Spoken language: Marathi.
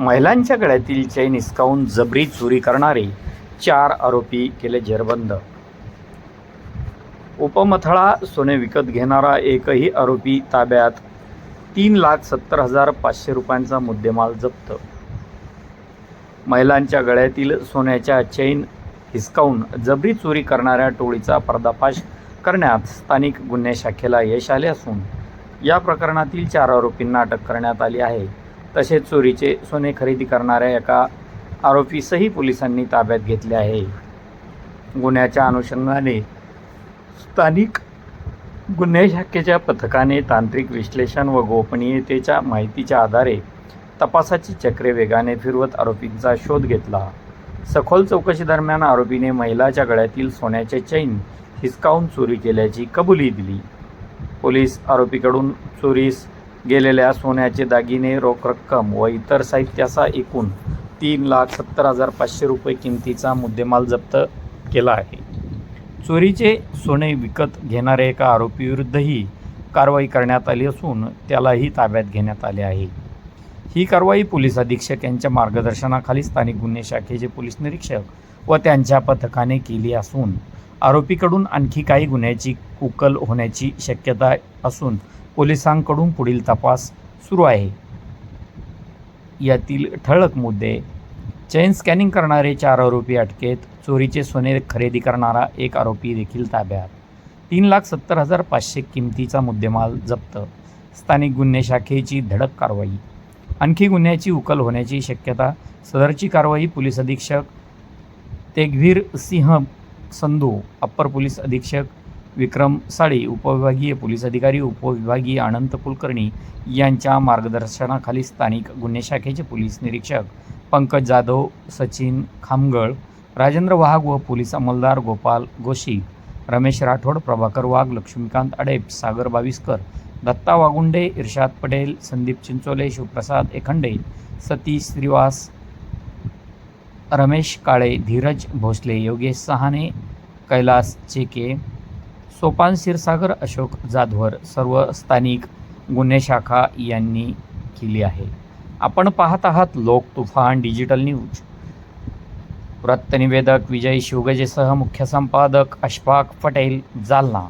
महिलांच्या गळ्यातील चैन हिसकावून जबरी चोरी करणारे 4 आरोपी केले जेरबंद. उपमथळा सोने विकत घेणारा एकही आरोपी ताब्यात. 3,70,500 रुपयांचा मुद्देमाल जप्त. महिलांच्या गळ्यातील सोन्याच्या चैन हिसकावून जबरी चोरी करणाऱ्या टोळीचा पर्दाफाश करण्यात स्थानिक गुन्हे शाखेला यश आले असून या प्रकरणातील 4 आरोपींना अटक करण्यात आली आहे. तसेच चोरीचे सोने खरेदी करणाऱ्या एका आरोपीसही पोलिसांनी ताब्यात घेतले आहे. गुन्ह्याच्या अनुषंगाने स्थानिक गुन्हे शाखेच्या पथकाने तांत्रिक विश्लेषण व गोपनीयतेच्या माहितीच्या आधारे तपासाची चक्रे वेगाने फिरवत आरोपींचा शोध घेतला. सखोल चौकशी दरम्यान आरोपीने महिलाच्या गळ्यातील सोन्याचे चैन हिसकावून चोरी केल्याची कबुली दिली. पोलीस आरोपीकडून चोरीस गेलेल्या सोन्याचे दागिने, रोख रक्कम व इतर साहित्याचा एकूण 3,70,500 रुपये किमतीचा मुद्देमाल जप्त केला आहे. चोरीचे सोने विकत घेणाऱ्या एका आरोपीविरुद्धही कारवाई करण्यात आली असून त्यालाही ताब्यात घेण्यात आले आहे. ही कारवाई पोलीस अधीक्षक यांच्या मार्गदर्शनाखाली स्थानिक गुन्हे शाखेचे पोलीस निरीक्षक व त्यांच्या पथकाने केली असून आरोपीकडून आणखी काही गुन्ह्याची उकल होण्याची शक्यता असून पोलिसांकडून पुढील तपास सुरू आहे. यातील ठळक मुद्दे: चैन स्कॅनिंग करणारे 4 आरोपी अटकेत. चोरीचे सोने खरेदी करणारा एक आरोपी देखील ताब्यात. 3,70,500 किमतीचा मुद्देमाल जप्त. स्थानिक गुन्हे शाखेची धडक कारवाई. आणखी गुन्ह्याची उकल होण्याची शक्यता. सदरची कारवाई पोलीस अधीक्षक तेगवीर सिंह संधू, अप्पर पोलीस अधीक्षक विक्रम साळी, उपविभागीय पोलीस अधिकारी उपविभागीय अनंत कुलकर्णी यांच्या मार्गदर्शनाखाली स्थानिक गुन्हे शाखेचे पोलीस निरीक्षक पंकज जाधव, सचिन खामगळ, राजेंद्र वाघ व पोलीस अंमलदार गोपाल गोशी, रमेश राठोड, प्रभाकर वाघ, लक्ष्मीकांत अडेप, सागर बाविस्कर, दत्ता वागुंडे, इर्शाद पटेल, संदीप चिंचोले, शिवप्रसाद एखंडे, सतीश श्रीवास, रमेश काळे, धीरज भोसले, योगेश सहाने, कैलास चेके, सोपान क्षीरसागर, अशोक जाधवर सर्व स्थानिक गुन्हे शाखा यांनी केली आहे. आपण पाहत आहात लोक तुफान डिजिटल न्यूज. वृत्तनिवेदक विजय शिवगजेसह मुख्य संपादक अशफाक पटेल, जालना.